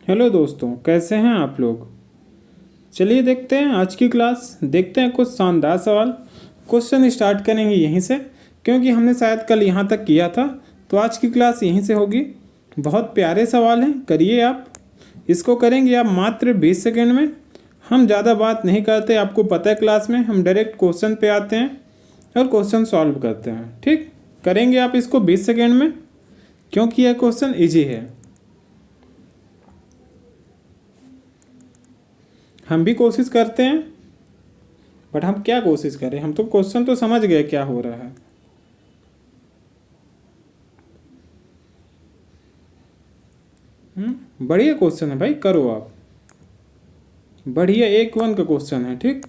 Hello दोस्तों, कैसे हैं आप लोग। चलिए देखते हैं आज की क्लास। देखते हैं कुछ शानदार सवाल। क्वेश्चन स्टार्ट करेंगे यहीं से, क्योंकि हमने शायद कल यहाँ तक किया था। तो आज की क्लास यहीं से होगी। बहुत प्यारे सवाल हैं, करिए आप। इसको करेंगे आप मात्र 20 सेकेंड में। हम ज़्यादा बात नहीं करते, आपको पता है क्लास में हम डायरेक्ट क्वेश्चन पे आते हैं और क्वेश्चन सॉल्व करते हैं। ठीक, करेंगे आप इसको 20 सेकेंड में, क्योंकि यह क्वेश्चन ईजी है। हम भी कोशिश करते हैं, बट हम क्या कोशिश करें, हम तो क्वेश्चन तो समझ गए क्या हो रहा है। बढ़िया क्वेश्चन है भाई, करो आप। बढ़िया 1-1 का क्वेश्चन है। ठीक,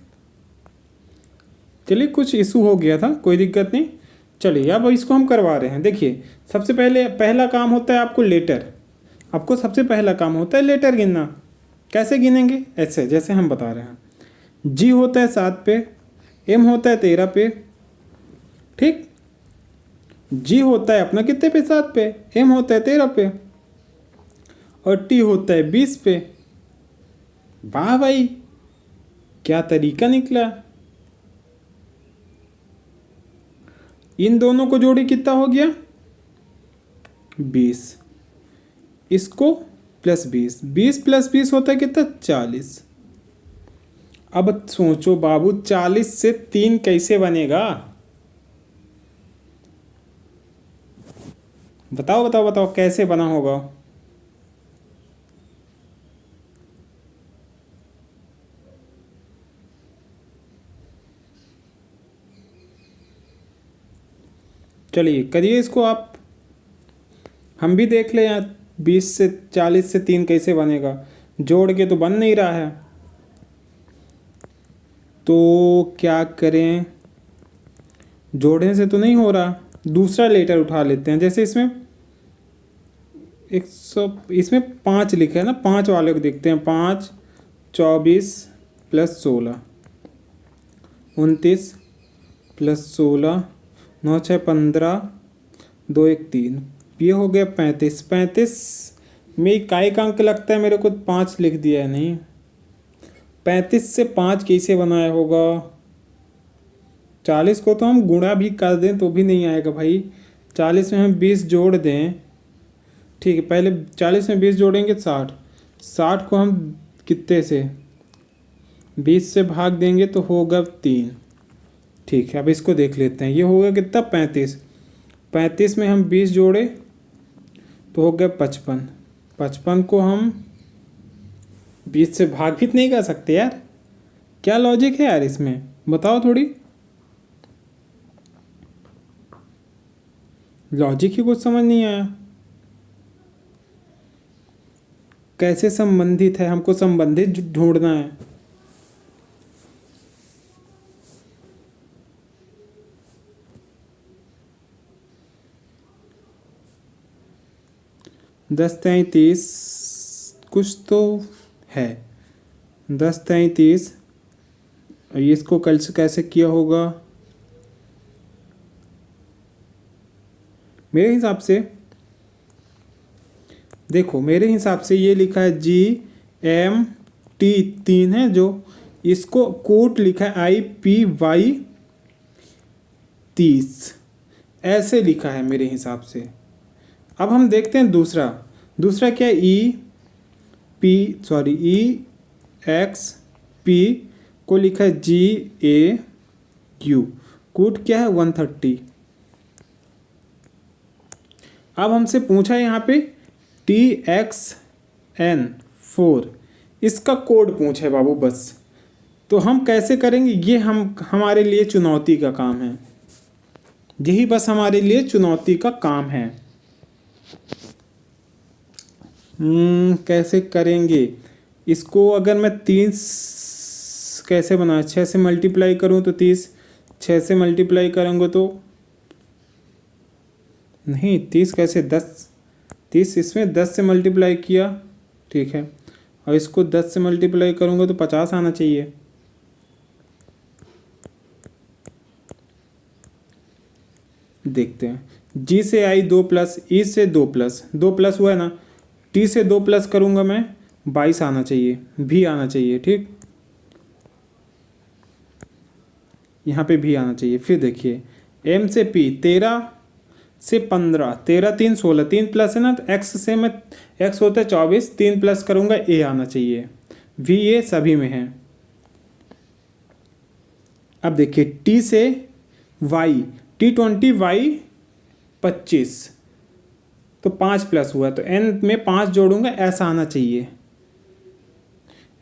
चलिए कुछ इशू हो गया था, कोई दिक्कत नहीं। चलिए अब इसको हम करवा रहे हैं। देखिए, सबसे पहले पहला काम होता है आपको लेटर। आपको सबसे पहला काम होता है लेटर गिनना। कैसे गिनेंगे? ऐसे जैसे हम बता रहे हैं। जी होता है 7 पे, एम होता है 13 पे। ठीक, जी होता है अपना कितने पे? 7 पे। एम होता है 13 पे और टी होता है 20 पे। वाह भाई, क्या तरीका निकला। इन दोनों को जोड़ी कितना हो गया? 20। इसको प्लस 20, 20 प्लस 20 होता है कितना? 40। अब सोचो बाबू, 40 से 3 कैसे बनेगा? बताओ बताओ बताओ, कैसे बना होगा? चलिए करिए इसको आप, हम भी देख लें यार। 20 से 40 से 3 कैसे बनेगा? जोड़ के तो बन नहीं रहा है, तो क्या करें? जोड़ने से तो नहीं हो रहा। दूसरा लेटर उठा लेते हैं। जैसे इसमें 100, इसमें 5 लिखा है ना, 5 वाले को देखते हैं। 5, 24 प्लस 16, 29 प्लस 16, 9 6 15, 2 1 3, ये हो गया 35। 35 में इकाई का अंक लगता है मेरे को, 5 लिख दिया है। नहीं, 35 से 5 कैसे बनाया होगा? 40 को तो हम गुणा भी कर दें तो भी नहीं आएगा भाई। 40 में हम 20 जोड़ दें। ठीक है, पहले 40 में 20 जोड़ेंगे 60। 60 को हम कितने से 20 से भाग देंगे तो होगा 3। ठीक है, अब इसको देख लेते हैं। ये होगा कितना? 35। 35 में हम 20 जोड़े तो हो गया 55। 55 को हम 20 से भाग भी नहीं कर सकते यार। क्या लॉजिक है यार इसमें, बताओ थोड़ी। लॉजिक ही कुछ समझ नहीं आया। कैसे संबंधित है, हमको संबंधित ढूंढना है। दस 33 कुछ तो है। 10 33, इसको कल से कैसे किया होगा? मेरे हिसाब से देखो, मेरे हिसाब से ये लिखा है GMT 3 है, जो इसको कोट लिखा है IPY 30, ऐसे लिखा है मेरे हिसाब से। अब हम देखते हैं दूसरा। दूसरा क्या है? EXP को लिखा है GAU, कोट क्या है? 130। अब हमसे पूछा है यहाँ पे TXN4, इसका कोड पूछा है बाबू बस। तो हम कैसे करेंगे ये, हम हमारे लिए चुनौती का काम है। यही बस हमारे लिए चुनौती का काम है। कैसे करेंगे इसको? अगर मैं 30 कैसे बना, 6 से मल्टीप्लाई करूँ तो 30, 6 से मल्टीप्लाई करेंगे तो नहीं, 30 कैसे? 10, 30 इसमें 10 से मल्टीप्लाई किया, ठीक है, और इसको 10 से मल्टीप्लाई करूँगा तो 50 आना चाहिए। देखते हैं। G से आई 2 प्लस, E से 2 प्लस, 2 प्लस हुआ है ना। T से 2 प्लस करूँगा मैं 22 आना चाहिए, भी आना चाहिए। ठीक, यहाँ पे भी आना चाहिए। फिर देखिए m से p, 13 से 15, 13 3 16, 3 प्लस है ना, तो x से मैं, x होता है 24, 3 प्लस करूँगा, a आना चाहिए। v a सभी में है। अब देखिए t से y, t20 y 25, तो 5 प्लस हुआ, तो n में 5 जोड़ूंगा, ऐसा आना चाहिए,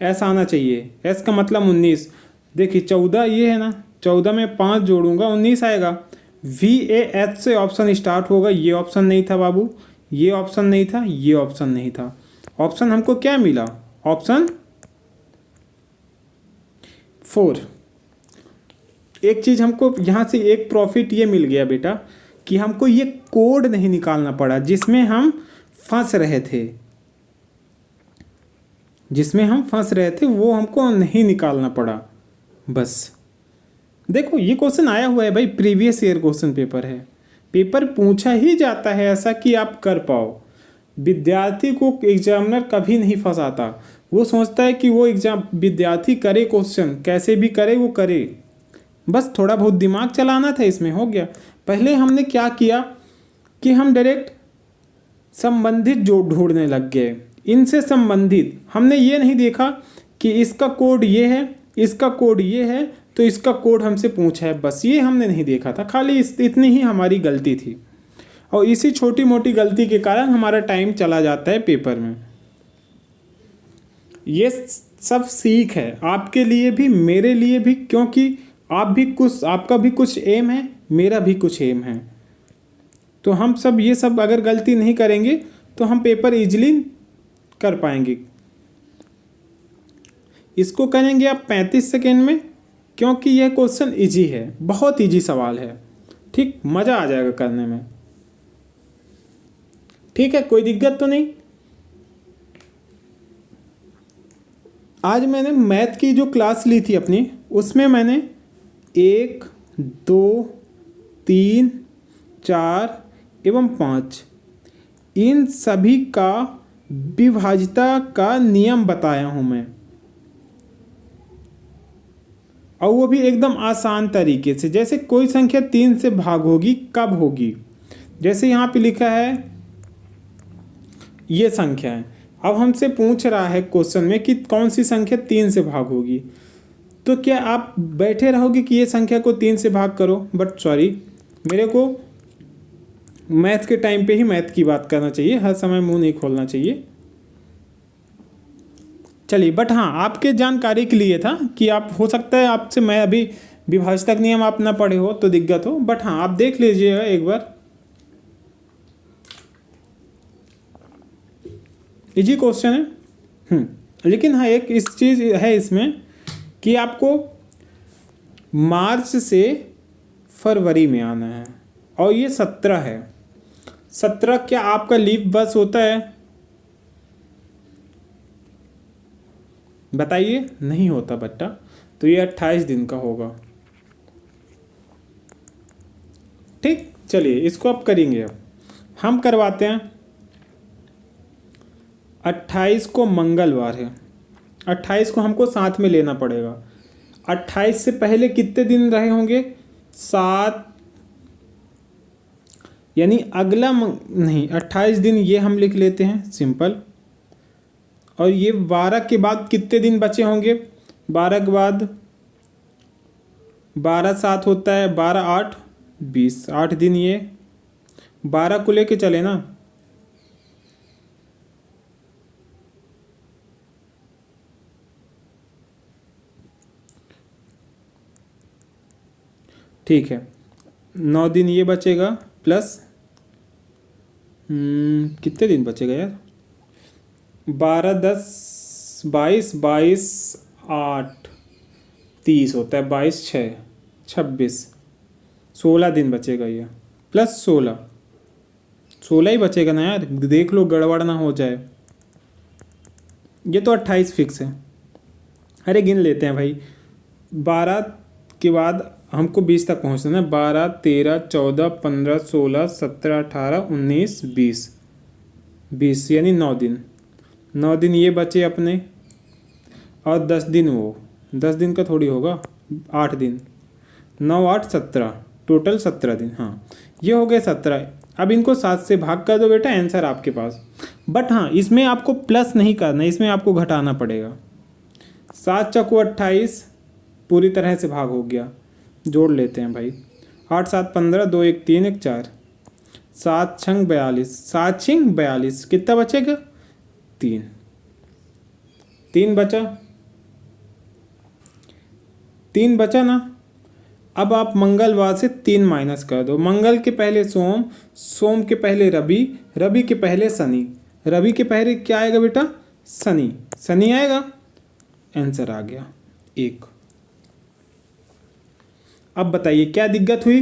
ऐसा आना चाहिए। s का मतलब 19। देखिए 14 ये है ना, 14 में 5 जोड़ूंगा 19 आएगा। वी ए एच से ऑप्शन स्टार्ट होगा, ये ऑप्शन नहीं था बाबू, ये ऑप्शन नहीं था, ये ऑप्शन नहीं था। ऑप्शन हमको क्या मिला? ऑप्शन 4। एक चीज़ हमको यहाँ से एक प्रॉफिट ये मिल गया बेटा कि हमको ये कोड नहीं निकालना पड़ा जिसमें हम फंस रहे थे, जिसमें हम फंस रहे थे वो हमको नहीं निकालना पड़ा। बस देखो ये क्वेश्चन आया हुआ है भाई, प्रीवियस ईयर क्वेश्चन पेपर है, पेपर पूछा ही जाता है ऐसा कि आप कर पाओ। विद्यार्थी को एग्जामिनर कभी नहीं फंसाता, वो सोचता है कि वो एग्जाम विद्यार्थी करे, क्वेश्चन कैसे भी करे वो करे, बस थोड़ा बहुत दिमाग चलाना था, इसमें हो गया। पहले हमने क्या किया कि हम डायरेक्ट संबंधित जोड़ ढूंढने लग गए, इनसे संबंधित। हमने ये नहीं देखा कि इसका कोड ये है, इसका कोड ये है, तो इसका कोड हमसे पूछा है, बस ये हमने नहीं देखा था। खाली इतनी ही हमारी गलती थी, और इसी छोटी मोटी गलती के कारण हमारा टाइम चला जाता है पेपर में। ये सब सीख है आपके लिए भी, मेरे लिए भी, क्योंकि आप भी कुछ, आपका भी कुछ एम है, मेरा भी कुछ एम है। तो हम सब ये सब अगर गलती नहीं करेंगे तो हम पेपर इजीली कर पाएंगे। इसको करेंगे आप 35 सेकेंड में, क्योंकि यह क्वेश्चन इजी है, बहुत इजी सवाल है। ठीक, मज़ा आ जाएगा करने में। ठीक है, कोई दिक्कत तो नहीं। आज मैंने मैथ की जो क्लास ली थी अपनी, उसमें मैंने 1 2 3 4 एवं 5 इन सभी का विभाज्यता का नियम बताया हूँ मैं, और वो भी एकदम आसान तरीके से। जैसे कोई संख्या 3 से भाग होगी कब होगी, जैसे यहाँ पे लिखा है ये संख्या है, अब हमसे पूछ रहा है क्वेश्चन में कि कौन सी संख्या 3 से भाग होगी, तो क्या आप बैठे रहोगे कि ये संख्या को 3 से भाग करो? बट सॉरी, मेरे को मैथ के टाइम पे ही मैथ की बात करना चाहिए, हर समय मुंह नहीं खोलना चाहिए। चलिए, बट हाँ आपके जानकारी के लिए था कि आप, हो सकता है आपसे मैं अभी विभाज्यता नियम आप ना पढ़े हो तो दिक्कत हो, बट हाँ आप देख लीजिएगा एक बार, इजी क्वेश्चन है। लेकिन हाँ एक इस चीज़ है इसमें कि आपको मार्च से फरवरी में आना है, और ये 17 है। 17 क्या आपका लीप बस होता है? बताइए, नहीं होता बट्टा, तो ये 28 दिन का होगा। ठीक, चलिए इसको अब करेंगे। अब हम करवाते हैं, 28 को मंगलवार है, 28 को हमको साथ में लेना पड़ेगा। 28 से पहले कितने दिन रहे होंगे? 7, यानी अगला नहीं, 28 दिन ये हम लिख लेते हैं सिंपल। और ये 12 के बाद कितने दिन बचे होंगे? 12 के बाद 12 7 होता है, 12 8 20, 8 दिन ये 12 को लेके चले ना। ठीक है, 9 दिन ये बचेगा, प्लस कितने दिन बचेगा यार? 12 10 22, 22 8 30 होता है, 22 6 26, 16 दिन बचेगा ये, प्लस 16 ही बचेगा ना यार, देख लो गड़बड़ ना हो जाए। ये तो 28 फिक्स है। अरे गिन लेते हैं भाई, 12 के बाद हमको 20 तक पहुंचना है। 12 13 14 15 16 17 18 19 20, यानी 9 दिन। 9 दिन ये बचे अपने, और 10 दिन वो, 10 दिन का थोड़ी होगा, 8 दिन, 9 8 17, टोटल 17 दिन। हाँ, ये हो गए 17। अब इनको 7 से भाग कर दो बेटा, आंसर आपके पास। बट हाँ, इसमें आपको प्लस नहीं करना, इसमें आपको घटाना पड़ेगा। 7 चौको 28, पूरी तरह से भाग हो गया, जोड़ लेते हैं भाई। 8 7 15, 2 1 3 1 4, 7 छंग 42, 7 छिंग 42, कितना बचेगा? 3, 3 बचा, 3 बचा ना। अब आप मंगलवार से 3 माइनस कर दो। मंगल के पहले सोम, सोम के पहले रवि, रवि के पहले शनि, रवि के पहले क्या आएगा बेटा? शनि, शनि आएगा। आंसर आ गया 1। अब बताइए क्या दिक्कत हुई?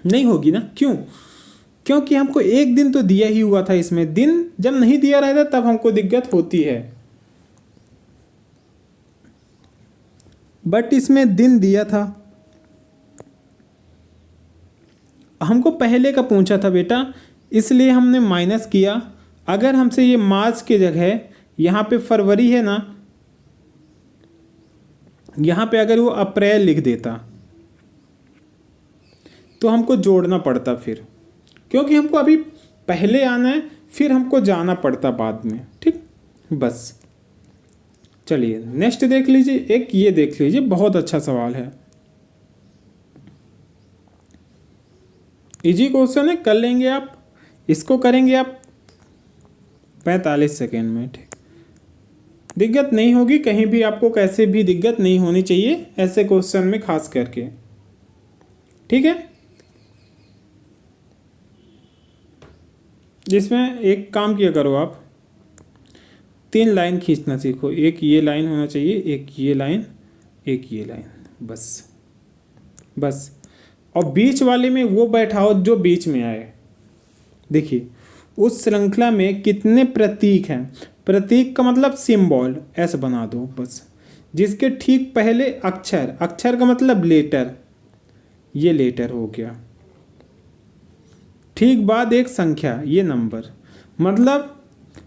नहीं होगी ना, क्यों? क्योंकि हमको एक दिन तो दिया ही हुआ था इसमें। दिन जब नहीं दिया रहता तब हमको दिक्कत होती है, बट इसमें दिन दिया था। हमको पहले का पूछा था बेटा, इसलिए हमने माइनस किया। अगर हमसे ये मार्च की जगह यहाँ पे फरवरी है ना, यहाँ पे अगर वो अप्रैल लिख देता तो हमको जोड़ना पड़ता फिर, क्योंकि हमको अभी पहले आना है, फिर हमको जाना पड़ता बाद में। ठीक, बस चलिए नेक्स्ट देख लीजिए। एक ये देख लीजिए, बहुत अच्छा सवाल है, इजी क्वेश्चन है, कर लेंगे आप। इसको करेंगे आप 45 सेकेंड में। ठीक, दिक्कत नहीं होगी कहीं भी, आपको कैसे भी दिक्कत नहीं होनी चाहिए ऐसे क्वेश्चन में खास करके। ठीक है, जिसमें एक काम किया करो आप, 3 लाइन खींचना सीखो। एक ये लाइन होना चाहिए, एक ये लाइन, एक ये लाइन, बस बस। और बीच वाले में वो बैठाओ जो बीच में आए। देखिए उस श्रृंखला में कितने प्रतीक हैं, प्रतीक का मतलब सिंबल, ऐसे बना दो बस। जिसके ठीक पहले अक्षर, अक्षर का मतलब लेटर, ये लेटर हो गया। ठीक बाद एक संख्या, ये नंबर। मतलब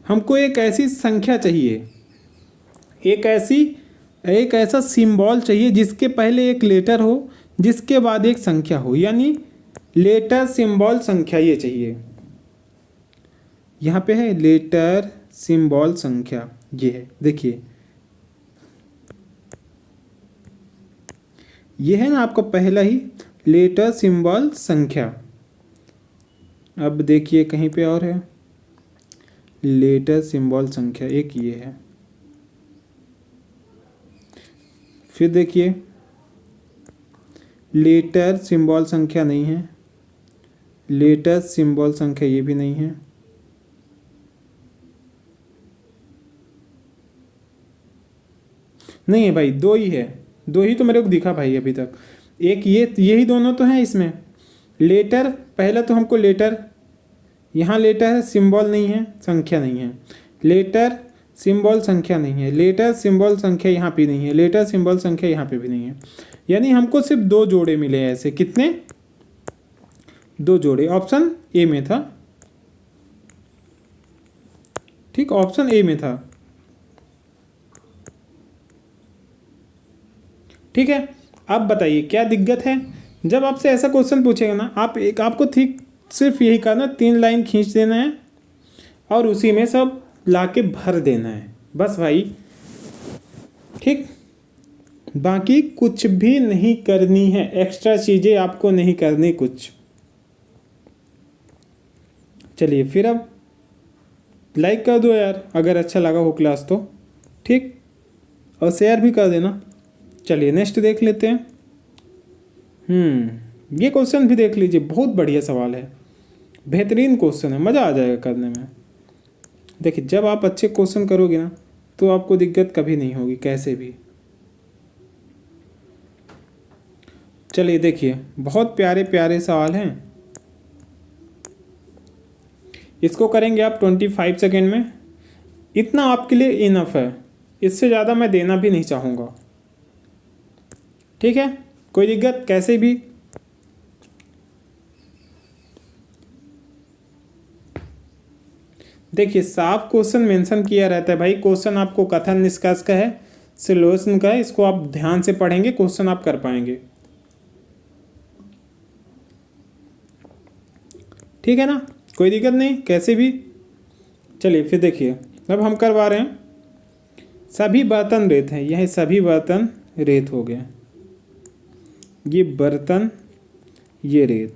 हमको एक ऐसी संख्या चाहिए, एक ऐसा सिंबल चाहिए जिसके पहले एक लेटर हो, जिसके बाद एक संख्या हो, यानी लेटर सिंबल संख्या, ये चाहिए। यहाँ पे है लेटर सिंबल संख्या, ये है, देखिए ये है ना आपका पहला ही लेटर सिंबल संख्या। अब देखिए कहीं पे और है लेटर सिंबल संख्या, एक ये है। फिर देखिए लेटर सिंबल संख्या नहीं है, लेटर सिंबल संख्या ये भी नहीं है। नहीं है भाई, 2 ही है, 2 ही तो मेरे को दिखा भाई अभी तक। एक ये, यही दोनों तो हैं इसमें। लेटर पहला तो हमको लेटर, यहाँ लेटर है, सिंबल नहीं है, संख्या नहीं है। लेटर सिंबल संख्या नहीं है, लेटर सिंबल संख्या यहाँ पे नहीं है, लेटर सिंबल संख्या यहाँ पे भी नहीं है। यानी हमको सिर्फ 2 जोड़े मिले ऐसे। कितने? 2 जोड़े। ऑप्शन ए में था। ठीक, ऑप्शन ए में था। ठीक है, अब बताइए क्या दिक्कत है? जब आपसे ऐसा क्वेश्चन पूछेगा ना, आपको ठीक सिर्फ यही करना, 3 लाइन खींच देना है और उसी में सब लाके भर देना है, बस भाई। ठीक, बाकी कुछ भी नहीं करनी है, एक्स्ट्रा चीज़ें आपको नहीं करनी कुछ। चलिए फिर अब लाइक कर दो यार अगर अच्छा लगा हो क्लास तो, ठीक, और शेयर भी कर देना। चलिए नेक्स्ट देख लेते हैं। ये क्वेश्चन भी देख लीजिए, बहुत बढ़िया सवाल है, बेहतरीन क्वेश्चन है, मज़ा आ जाएगा करने में। देखिए जब आप अच्छे क्वेश्चन करोगे ना तो आपको दिक्कत कभी नहीं होगी कैसे भी। चलिए देखिए, बहुत प्यारे प्यारे सवाल हैं, इसको करेंगे आप 25 सेकेंड में। इतना आपके लिए इनफ है, इससे ज़्यादा मैं देना भी नहीं चाहूँगा। ठीक है, कोई दिक्कत कैसे भी? देखिए साफ क्वेश्चन मेंशन किया रहता है भाई, क्वेश्चन आपको कथन निष्कर्ष का है, सिलोचन का है, इसको आप ध्यान से पढ़ेंगे क्वेश्चन आप कर पाएंगे। ठीक है ना, कोई दिक्कत नहीं कैसे भी। चलिए फिर देखिए, अब हम करवा रहे हैं सभी बर्तन रेत हैं, यह सभी बर्तन रेत हो गए, ये बर्तन ये रेत,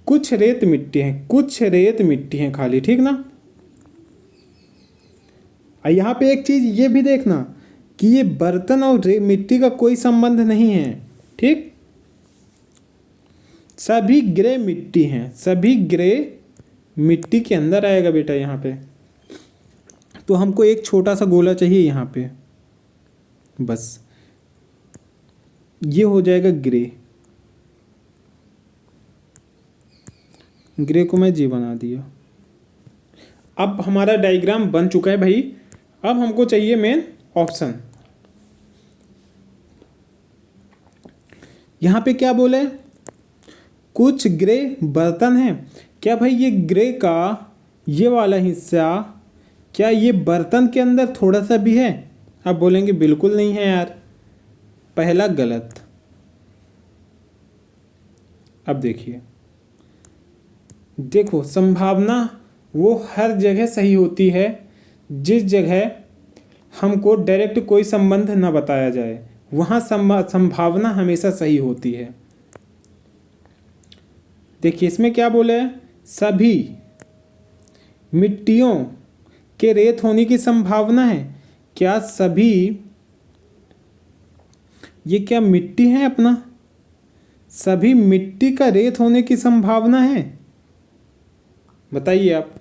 कुछ रेत मिट्टी है, कुछ रेत मिट्टी है खाली, ठीक ना। यहाँ पे एक चीज ये भी देखना कि ये बर्तन और मिट्टी का कोई संबंध नहीं है, ठीक। सभी ग्रे मिट्टी हैं, सभी ग्रे मिट्टी के अंदर आएगा बेटा यहाँ पे। तो हमको एक छोटा सा गोला चाहिए यहाँ पे, बस ये हो जाएगा ग्रे, ग्रे को मैं जी बना दिया। अब हमारा डायग्राम बन चुका है भाई, अब हमको चाहिए मेन ऑप्शन। यहाँ पे क्या बोले, कुछ ग्रे बर्तन हैं, क्या भाई ये ग्रे का ये वाला हिस्सा क्या ये बर्तन के अंदर थोड़ा सा भी है? आप बोलेंगे बिल्कुल नहीं है यार, पहला गलत। अब देखिए, देखो संभावना वो हर जगह सही होती है जिस जगह हमको डायरेक्ट कोई संबंध न बताया जाए, वहाँ संभावना हमेशा सही होती है। देखिए इसमें क्या बोला है, सभी मिट्टियों के रेत होने की संभावना है। क्या सभी, ये क्या मिट्टी है अपना, सभी मिट्टी का रेत होने की संभावना है, बताइए आप।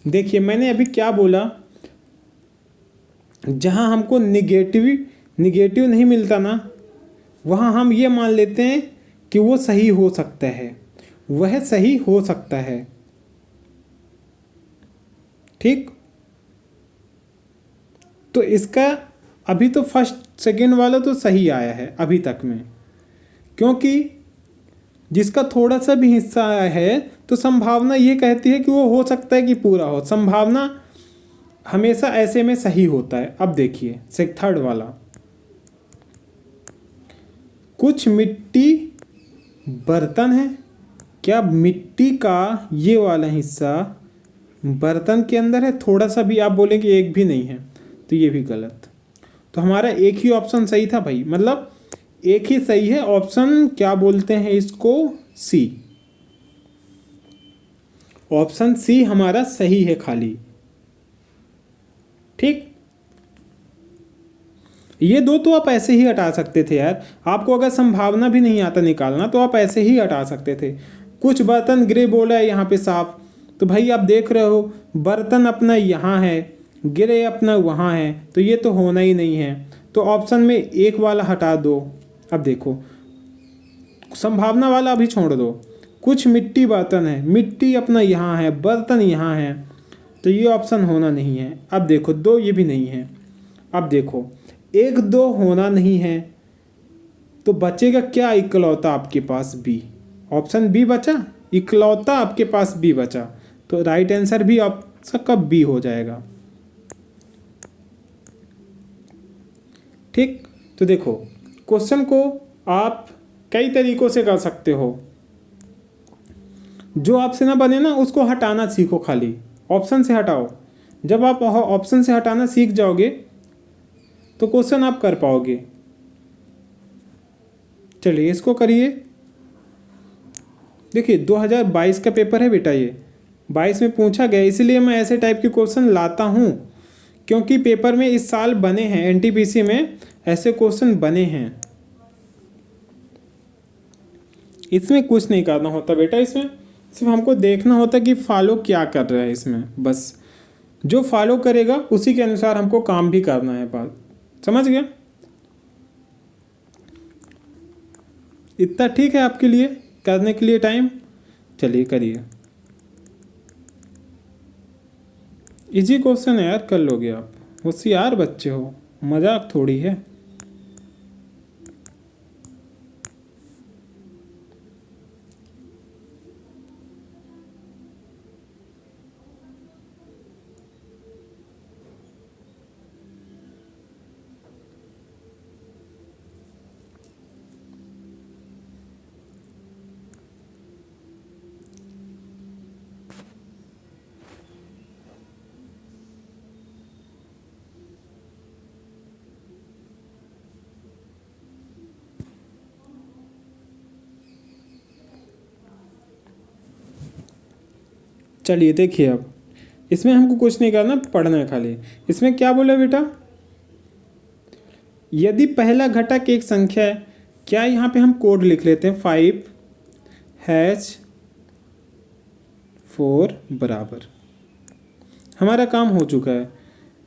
देखिए मैंने अभी क्या बोला, जहां हमको निगेटिव नहीं मिलता ना, वहां हम ये मान लेते हैं कि वो सही हो सकता है, वह सही हो सकता है, ठीक। तो इसका अभी तो फर्स्ट सेकेंड वाला तो सही आया है अभी तक में, क्योंकि जिसका थोड़ा सा भी हिस्सा आया है तो संभावना ये कहती है कि वो हो सकता है कि पूरा हो, संभावना हमेशा ऐसे में सही होता है। अब देखिए थर्ड वाला, कुछ मिट्टी बर्तन है, क्या मिट्टी का ये वाला हिस्सा बर्तन के अंदर है, थोड़ा सा भी, आप बोलेंगे एक भी नहीं है, तो ये भी गलत। तो हमारा एक ही ऑप्शन सही था भाई, मतलब एक ही सही है ऑप्शन, क्या बोलते हैं इसको, सी। ऑप्शन सी हमारा सही है खाली, ठीक। ये दो तो आप ऐसे ही हटा सकते थे यार, आपको अगर संभावना भी नहीं आता निकालना तो आप ऐसे ही हटा सकते थे। कुछ बर्तन ग्रे बोला है यहाँ पे साफ, तो भाई आप देख रहे हो बर्तन अपना यहाँ है, ग्रे अपना वहाँ है, तो ये तो होना ही नहीं है, तो ऑप्शन में एक वाला हटा दो। अब देखो संभावना वाला अभी छोड़ दो, कुछ मिट्टी बर्तन है, मिट्टी अपना यहाँ है, बर्तन यहाँ है, तो ये ऑप्शन होना नहीं है। अब देखो दो, ये भी नहीं है। अब देखो एक दो होना नहीं है, तो बचेगा क्या, इकलौता आपके पास बी, ऑप्शन बी बचा, इकलौता आपके पास बी बचा, तो राइट आंसर भी ऑप्शन का बी हो जाएगा, ठीक। तो देखो क्वेश्चन को आप कई तरीकों से कर सकते हो, जो आपसे ना बने ना उसको हटाना सीखो, खाली ऑप्शन से हटाओ। जब आप ऑप्शन से हटाना सीख जाओगे तो क्वेश्चन आप कर पाओगे। चलिए इसको करिए। देखिए 2022 का पेपर है बेटा, ये 22 में पूछा गया, इसलिए मैं ऐसे टाइप के क्वेश्चन लाता हूँ, क्योंकि पेपर में इस साल बने हैं, एनटीपीसी में ऐसे क्वेश्चन बने हैं। इसमें कुछ नहीं करना होता बेटा, इसमें सिर्फ हमको देखना होता कि फॉलो क्या कर रहा है इसमें, बस जो फॉलो करेगा उसी के अनुसार हमको काम भी करना है, बात समझ गया। इतना ठीक है आपके लिए करने के लिए टाइम, चलिए करिए। इजी क्वेश्चन है यार, कर लोगे आप, होशियार बच्चे हो, मजाक थोड़ी है। चलिए देखिए, अब इसमें हमको कुछ नहीं करना, पढ़ना है खाली। इसमें क्या बोला बेटा, यदि पहला घटक एक संख्या है, क्या यहाँ पे हम कोड लिख लेते हैं 5H4 बराबर, हमारा काम हो चुका है।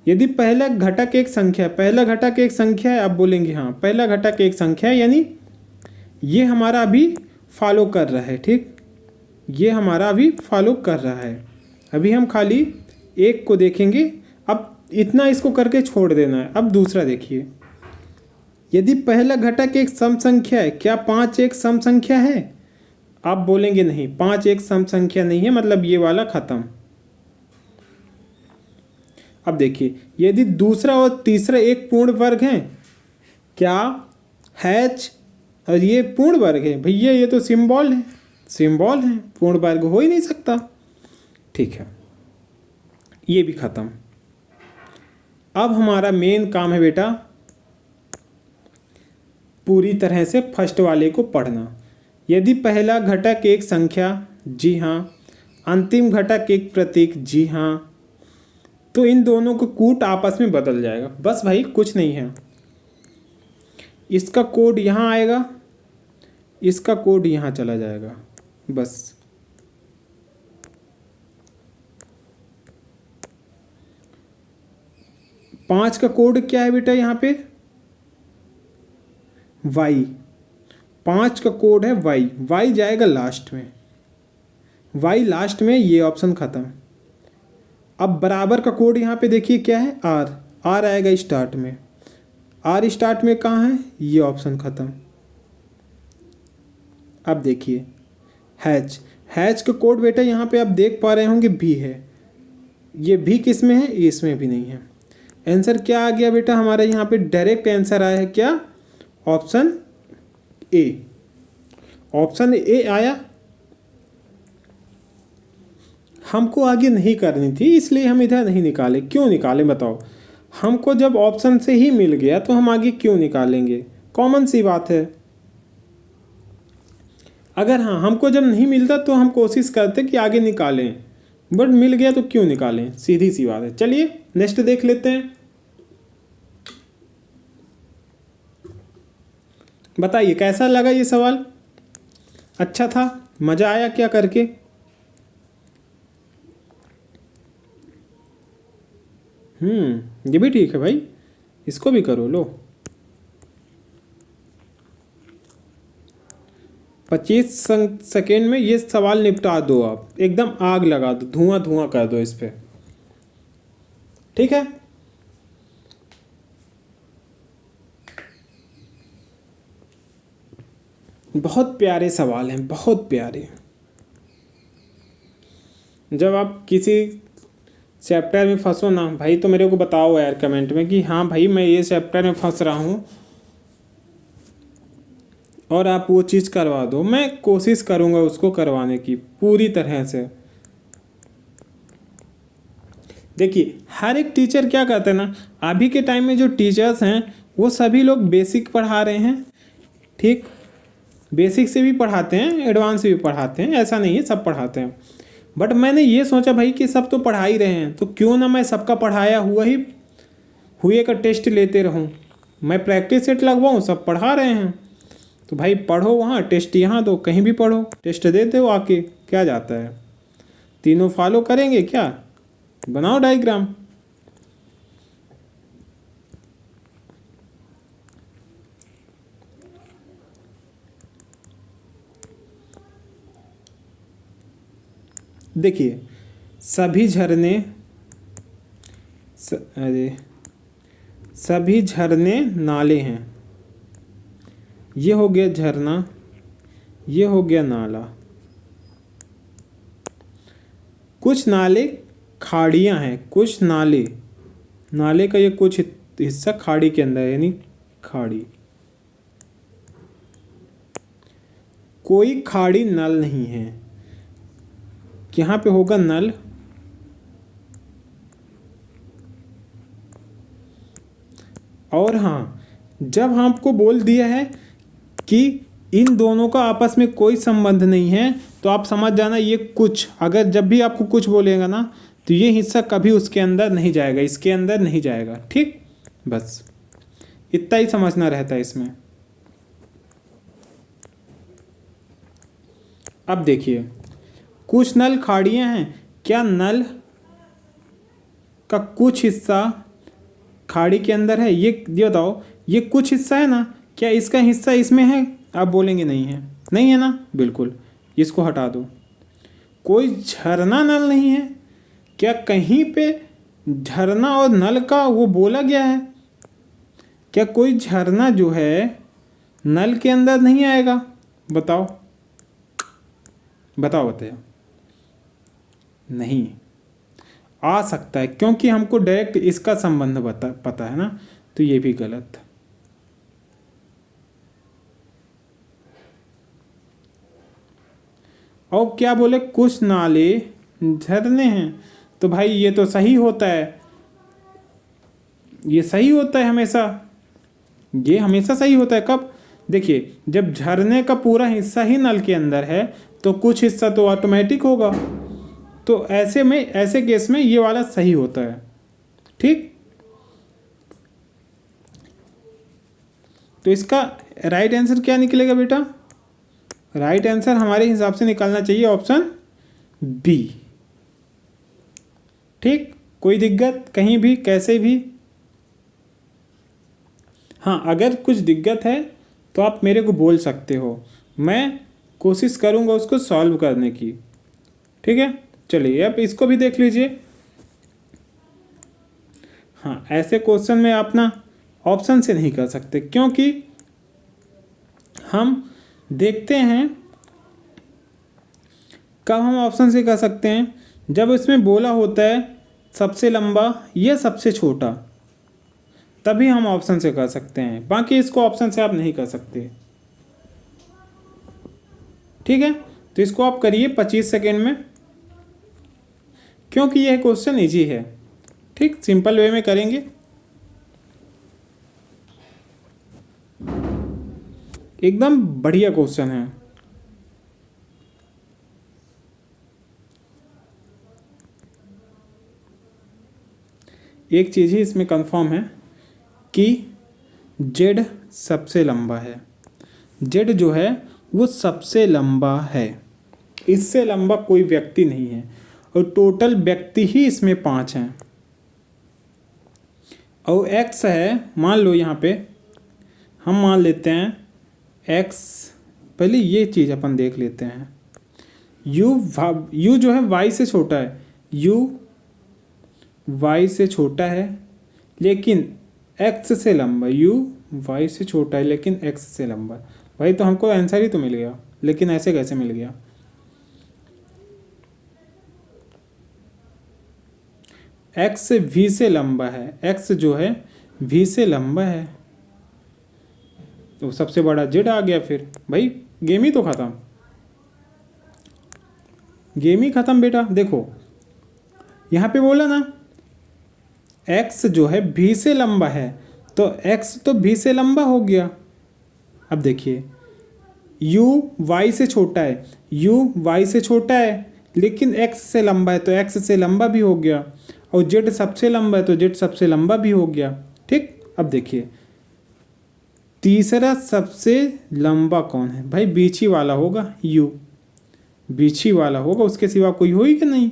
यदि पहला घटक एक संख्या है, पहला घटक एक संख्या है, अब बोलेंगे हाँ पहला घटक एक संख्या है, यानी ये हमारा अभी फॉलो कर रहा है, ठीक, ये हमारा अभी फॉलो कर रहा है। अभी हम खाली एक को देखेंगे, अब इतना इसको करके छोड़ देना है। अब दूसरा देखिए, यदि पहला घटक एक सम संख्या है, क्या 5 एक सम संख्या है? आप बोलेंगे नहीं, 5 एक सम संख्या नहीं है, मतलब ये वाला खत्म। अब देखिए, यदि दूसरा और तीसरा एक पूर्ण वर्ग हैं, क्या H और ये पूर्ण वर्ग है? भैया ये तो सिंबल है, सिंबल है, पूर्ण वर्ग हो ही नहीं सकता। ठीक है, ये भी खत्म। अब हमारा मेन काम है बेटा पूरी तरह से फर्स्ट वाले को पढ़ना। यदि पहला घटक एक संख्या, जी हाँ, अंतिम घटक एक प्रतीक, जी हाँ, तो इन दोनों को कूट आपस में बदल जाएगा। बस भाई कुछ नहीं है, इसका कोड यहाँ आएगा, इसका कोड यहाँ चला जाएगा, बस। पाँच का कोड क्या है बेटा यहाँ पे? y। 5 का कोड है y, y जाएगा लास्ट में, y लास्ट में, ये ऑप्शन खत्म। अब बराबर का कोड यहाँ पे देखिए क्या है, r, r आएगा स्टार्ट में, r स्टार्ट में कहाँ है, ये ऑप्शन खत्म। अब देखिए हैच, हैच का कोड बेटा यहाँ पे आप देख पा रहे होंगे भी है, ये भी किस में है, इसमें भी नहीं है। आंसर क्या आ गया बेटा हमारा यहाँ पे? डायरेक्ट आंसर आया है क्या? ऑप्शन ए, ऑप्शन ए आया। हमको आगे नहीं करनी थी, इसलिए हम इधर नहीं निकाले। क्यों निकाले बताओ? हमको जब ऑप्शन से ही मिल गया तो हम आगे क्यों निकालेंगे? कॉमन सी बात है। अगर हाँ हमको जब नहीं मिलता तो हम कोशिश करते कि आगे निकालें, बट मिल गया तो क्यों निकालें, सीधी सी बात है। चलिए नेक्स्ट देख लेते हैं। बताइए कैसा लगा ये सवाल? अच्छा था? मज़ा आया क्या करके? ये भी ठीक है भाई, इसको भी करो। लो 25 सेकेंड में ये सवाल निपटा दो, आप एकदम आग लगा दो, धुआं धुआं कर दो इस पे, ठीक है? बहुत प्यारे सवाल हैं, बहुत प्यारे। जब आप किसी चैप्टर में फंसो ना भाई, तो मेरे को बताओ यार कमेंट में कि हाँ भाई मैं ये चैप्टर में फंस रहा हूँ, और आप वो चीज़ करवा दो। मैं कोशिश करूँगा उसको करवाने की पूरी तरह से। देखिए हर एक टीचर क्या करते हैं ना, अभी के टाइम में जो टीचर्स हैं वो सभी लोग बेसिक पढ़ा रहे हैं, ठीक, बेसिक से भी पढ़ाते हैं, एडवांस से भी पढ़ाते हैं, ऐसा नहीं है सब पढ़ाते हैं। बट मैंने ये सोचा भाई कि सब तो पढ़ा ही रहे हैं, तो क्यों ना मैं सबका पढ़ाया हुए का टेस्ट लेते रहूं। मैं प्रैक्टिस सेट लगवाऊं, सब पढ़ा रहे हैं तो भाई पढ़ो वहाँ, टेस्ट यहाँ दो, कहीं भी पढ़ो, टेस्ट दे दो आके, क्या जाता है। तीनों फॉलो करेंगे क्या? बनाओ डायग्राम। देखिए सभी झरने नाले हैं। ये हो गया झरना, ये हो गया नाला। कुछ नाले खाड़ियाँ हैं, कुछ नाले का ये कुछ हिस्सा खाड़ी के अंदर है, यानी खाड़ी। कोई खाड़ी नल नहीं है, यहाँ पे होगा नल। और हाँ, जब हमको बोल दिया है कि इन दोनों का आपस में कोई संबंध नहीं है, तो आप समझ जाना ये कुछ, अगर जब भी आपको कुछ बोलेगा ना तो ये हिस्सा कभी उसके अंदर नहीं जाएगा, इसके अंदर नहीं जाएगा। ठीक, बस इतना ही समझना रहता है इसमें। अब देखिए, कुछ नल खाड़ियाँ हैं, क्या नल का कुछ हिस्सा खाड़ी के अंदर है? ये बताओ, ये कुछ हिस्सा है ना, क्या इसका हिस्सा इसमें है? आप बोलेंगे नहीं है, नहीं है ना, बिल्कुल इसको हटा दो। कोई झरना नल नहीं है, क्या कहीं पे झरना और नल का वो बोला गया है? क्या कोई झरना जो है नल के अंदर नहीं आएगा? बताओ बताओ बताओ। नहीं आ सकता है, क्योंकि हमको डायरेक्ट इसका संबंध पता है ना, तो ये भी गलत। और क्या बोले, कुछ नाले झरने हैं, तो भाई ये तो सही होता है, ये सही होता है हमेशा, ये हमेशा सही होता है। कब? देखिए, जब झरने का पूरा हिस्सा ही नल के अंदर है तो कुछ हिस्सा तो ऑटोमेटिक होगा, तो ऐसे में, ऐसे केस में ये वाला सही होता है। ठीक, तो इसका राइट आंसर क्या निकलेगा बेटा? राइट आंसर हमारे हिसाब से निकलना चाहिए ऑप्शन बी। ठीक, कोई दिक्कत कहीं भी, कैसे भी? हाँ, अगर कुछ दिक्कत है तो आप मेरे को बोल सकते हो, मैं कोशिश करूँगा उसको सॉल्व करने की। ठीक है, चलिए अब इसको भी देख लीजिए। हाँ, ऐसे क्वेश्चन में आप ना ऑप्शन से नहीं कर सकते, क्योंकि हम देखते हैं कब हम ऑप्शन से कर सकते हैं, जब इसमें बोला होता है सबसे लंबा या सबसे छोटा, तभी हम ऑप्शन से कर सकते हैं, बाकी इसको ऑप्शन से आप नहीं कर सकते। ठीक है, तो इसको आप करिए 25 सेकेंड में, क्योंकि यह क्वेश्चन इजी है। ठीक, सिंपल वे में करेंगे। एकदम बढ़िया क्वेश्चन है। एक चीज़ ही इसमें कंफर्म है कि जेड सबसे लंबा है, जेड जो है वो सबसे लंबा है, इससे लंबा कोई व्यक्ति नहीं है, और टोटल व्यक्ति ही इसमें 5 हैं। और एक्स है, मान लो यहाँ पे हम मान लेते हैं एक्स, पहले ये चीज़ अपन देख लेते हैं। यू जो है वाई से छोटा है, यू वाई से छोटा है लेकिन एक्स से लंबा, यू वाई से छोटा है लेकिन एक्स से लंबा। भाई तो हमको आंसर ही तो मिल गया, लेकिन ऐसे कैसे मिल गया? एक्स वी से लंबा है, एक्स जो है वी से लंबा है, तो सबसे बड़ा जेड आ गया। फिर भाई गेम ही तो ख़त्म, गेम ही ख़त्म बेटा। देखो यहाँ पे बोला ना एक्स जो है भी से लंबा है, तो एक्स तो भी से लंबा हो गया। अब देखिए u y से छोटा है, u y से छोटा है लेकिन x से लंबा है, तो x से लंबा भी हो गया, और z सबसे लंबा है तो z सबसे लंबा भी हो गया। ठीक, अब देखिए तीसरा सबसे लंबा कौन है? भाई बीच ही वाला होगा, u बीच ही वाला होगा, उसके सिवा कोई हो ही कि नहीं?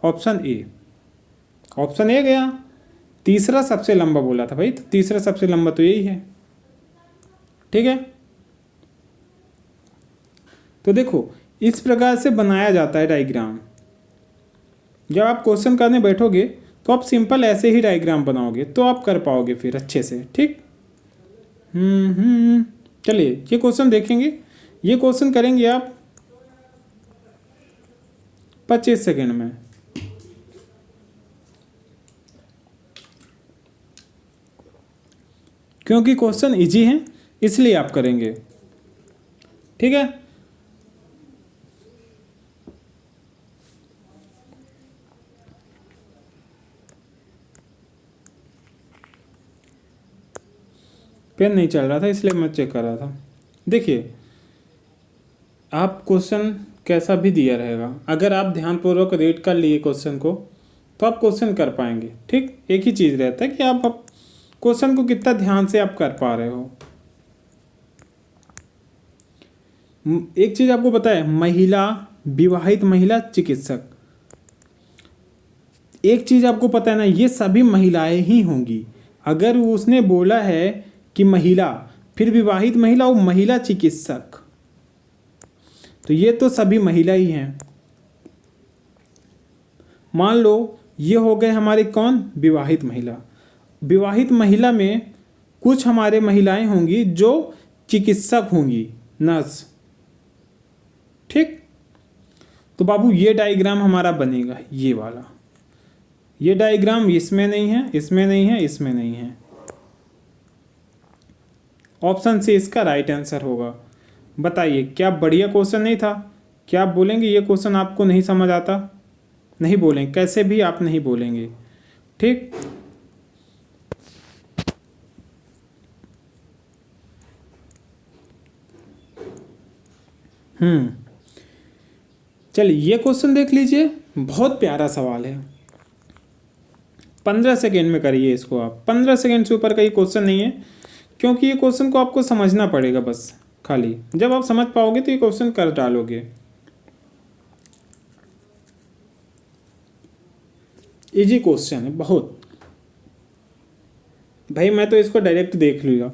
ऑप्शन ए, ऑप्शन ए गया। तीसरा सबसे लंबा बोला था भाई, तो तीसरा सबसे लंबा तो यही है। ठीक है, तो देखो इस प्रकार से बनाया जाता है डायग्राम। जब आप क्वेश्चन करने बैठोगे तो आप सिंपल ऐसे ही डायग्राम बनाओगे तो आप कर पाओगे फिर अच्छे से। ठीक, चलिए ये क्वेश्चन देखेंगे। ये क्वेश्चन करेंगे आप 25 सेकेंड में। क्योंकि क्वेश्चन इजी है इसलिए आप करेंगे। ठीक है, पेन नहीं चल रहा था इसलिए मैं चेक कर रहा था। देखिए आप क्वेश्चन कैसा भी दिया रहेगा, अगर आप ध्यानपूर्वक रीड कर लिए क्वेश्चन को तो आप क्वेश्चन कर पाएंगे। ठीक, एक ही चीज़ रहता है कि आप क्वेश्चन को कितना ध्यान से आप कर पा रहे हो। एक चीज़ आपको पता है, महिला, विवाहित महिला, चिकित्सक, एक चीज़ आपको पता है ना, ये सभी महिलाएं ही होंगी। अगर उसने बोला है कि महिला, फिर विवाहित महिला और महिला चिकित्सक, तो ये तो सभी महिला ही हैं। मान लो ये हो गए हमारे कौन, विवाहित महिला। विवाहित महिला में कुछ हमारे महिलाएं होंगी जो चिकित्सक होंगी, नर्स। ठीक, तो बाबू ये डायग्राम हमारा बनेगा, ये वाला। ये डायग्राम इसमें नहीं है, इसमें नहीं है, इसमें नहीं है। ऑप्शन सी इसका राइट आंसर होगा। बताइए, क्या बढ़िया क्वेश्चन नहीं था? क्या आप बोलेंगे ये क्वेश्चन आपको नहीं समझ आता? नहीं बोलेंगे, कैसे भी आप नहीं बोलेंगे। ठीक, चलिए ये क्वेश्चन देख लीजिए, बहुत प्यारा सवाल है। 15 सेकेंड में करिए इसको आप। 15 सेकेंड से ऊपर का ये क्वेश्चन नहीं है, क्योंकि ये क्वेश्चन को आपको समझना पड़ेगा बस। खाली जब आप समझ पाओगे तो ये क्वेश्चन कर डालोगे। इजी क्वेश्चन है बहुत भाई, मैं तो इसको डायरेक्ट देख लूँगा।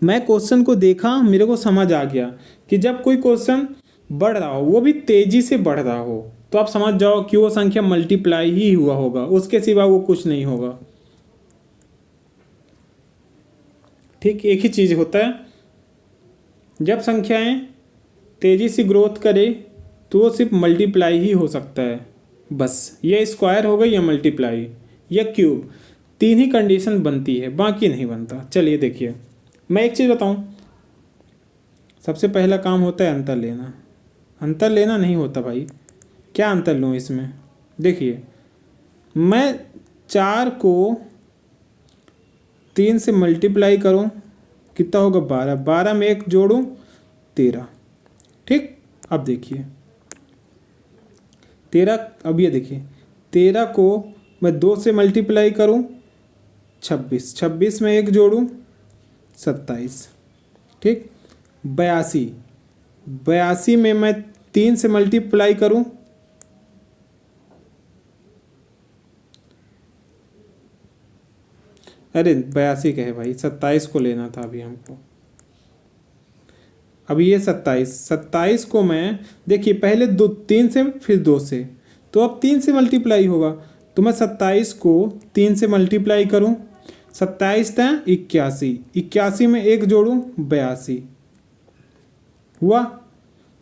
मैं क्वेश्चन को देखा, मेरे को समझ आ गया कि जब कोई क्वेश्चन बढ़ रहा हो, वो भी तेजी से बढ़ रहा हो, तो आप समझ जाओ कि वो संख्या मल्टीप्लाई ही हुआ होगा, उसके सिवा वो कुछ नहीं होगा। ठीक, एक ही चीज़ होता है, जब संख्याएं तेजी से ग्रोथ करे तो वो सिर्फ मल्टीप्लाई ही हो सकता है बस। या स्क्वायर होगा या मल्टीप्लाई या क्यूब, तीन ही कंडीशन बनती है, बाकी नहीं बनता। चलिए देखिए, मैं एक चीज़ बताऊं, सबसे पहला काम होता है अंतर लेना। अंतर लेना नहीं होता भाई, क्या अंतर लूँ इसमें? देखिए, मैं 4 को 3 से मल्टीप्लाई करूं, कितना होगा 12। 12 में 1 जोड़ूं 13। ठीक, अब देखिए 13, अब ये देखिए 13 को मैं 2 से मल्टीप्लाई करूं 26। 26 में 1 जोड़ूं 27। ठीक, 82। 82 में मैं 3 से मल्टीप्लाई करूं, अरे 82 कहे भाई, 27 को लेना था अभी हमको। अभी ये 27 को मैं, देखिए पहले 3 से फिर 2 से, तो अब 3 से मल्टीप्लाई होगा, तो मैं 27 को 3 से मल्टीप्लाई करूं, 27 था 81। 81 में 1 जोड़ूं 82 हुआ।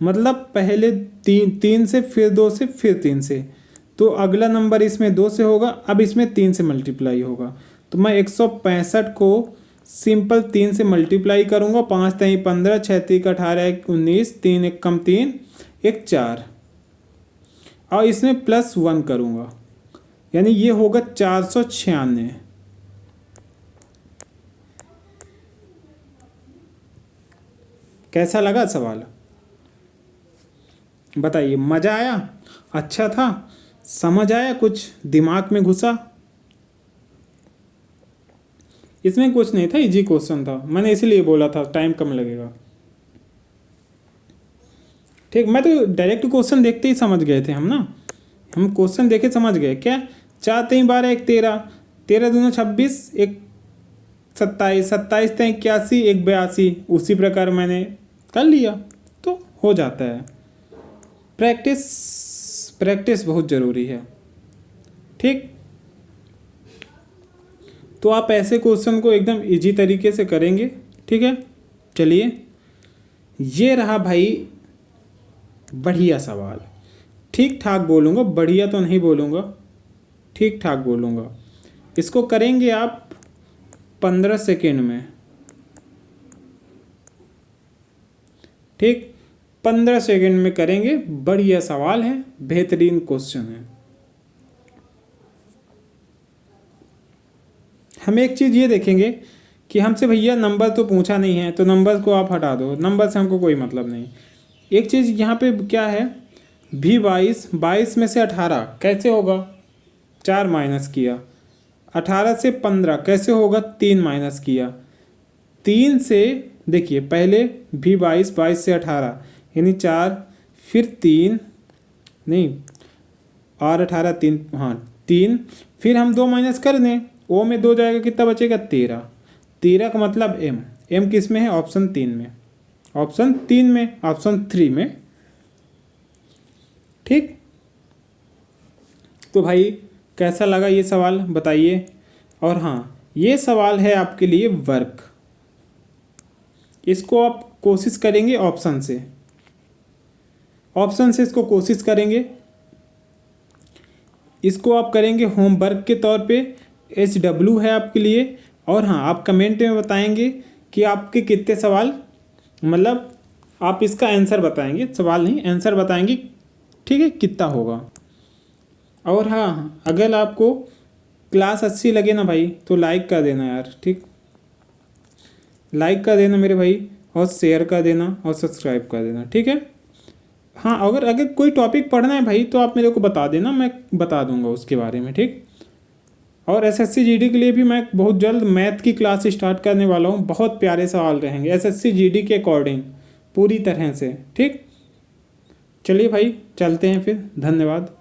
मतलब पहले 3 से फिर 2 से फिर 3 से, तो अगला नंबर इसमें 2 से होगा, अब इसमें 3 से मल्टीप्लाई होगा। तो मैं 165 को सिंपल 3 से मल्टीप्लाई करूँगा, 5 3 15, 6 3 18 19, 3 1 कम 3 1 4, और इसमें +1 करूँगा, यानी ये होगा 496। कैसा लगा सवाल? बताइए, मज़ा आया? अच्छा था? समझ आया? कुछ दिमाग में घुसा? इसमें कुछ नहीं था, इजी क्वेश्चन था, मैंने इसीलिए बोला था टाइम कम लगेगा। ठीक, मैं तो डायरेक्ट क्वेश्चन देखते ही समझ गए थे हम ना, हम क्वेश्चन देखे समझ गए। क्या 4 3 12 1 13, 13 दूना 26, 1 27, 27 3 81, 1 82, उसी प्रकार मैंने कर लिया, तो हो जाता है। प्रैक्टिस प्रैक्टिस बहुत ज़रूरी है। ठीक, तो आप ऐसे क्वेश्चन को एकदम इजी तरीके से करेंगे। ठीक है, चलिए ये रहा भाई बढ़िया सवाल। ठीक ठाक बोलूँगा, बढ़िया तो नहीं बोलूँगा, ठीक ठाक बोलूँगा। इसको करेंगे आप 15 सेकेंड में। ठीक, 15 सेकेंड में करेंगे, बढ़िया सवाल है, बेहतरीन क्वेश्चन है। हम एक चीज़ ये देखेंगे कि हमसे भैया नंबर तो पूछा नहीं है, तो नंबर को आप हटा दो, नंबर से हमको कोई मतलब नहीं। एक चीज़ यहाँ पे क्या है भी 22, 22 में से 18 कैसे होगा, 4 माइनस किया। 18 से 15 कैसे होगा, 3 माइनस किया। 3 से देखिए पहले भी 22, 22 से 18 यानी 4, फिर 3 नहीं और 18 3, हाँ 3, फिर हम 2 माइनस कर दें, ओ में 2 जाएगा कितना बचेगा, 13। 13 का मतलब एम किस में है, ऑप्शन 3 में, ऑप्शन 3 में, ऑप्शन 3 में। ठीक, तो भाई कैसा लगा ये सवाल बताइए। और हाँ, ये सवाल है आपके लिए वर्क, इसको आप कोशिश करेंगे ऑप्शन से, ऑप्शन से इसको कोशिश करेंगे, इसको आप करेंगे होमवर्क के तौर पे। HW है आपके लिए। और हाँ, आप कमेंट में बताएंगे कि आपके कितने सवाल, मतलब आप इसका आंसर बताएंगे, सवाल नहीं आंसर बताएंगे, ठीक है, कितना होगा। और हाँ, अगर आपको क्लास अच्छी लगे ना भाई तो लाइक कर देना यार, ठीक, लाइक कर देना मेरे भाई, और शेयर कर देना और सब्सक्राइब कर देना, ठीक है। हाँ, अगर कोई टॉपिक पढ़ना है भाई तो आप मेरे को बता देना, मैं बता दूंगा उसके बारे में, ठीक। और SSC GD के लिए भी मैं बहुत जल्द मैथ की क्लास स्टार्ट करने वाला हूँ, बहुत प्यारे सवाल रहेंगे SSC GD के अकॉर्डिंग पूरी तरह से, ठीक। चलिए भाई चलते हैं फिर, धन्यवाद।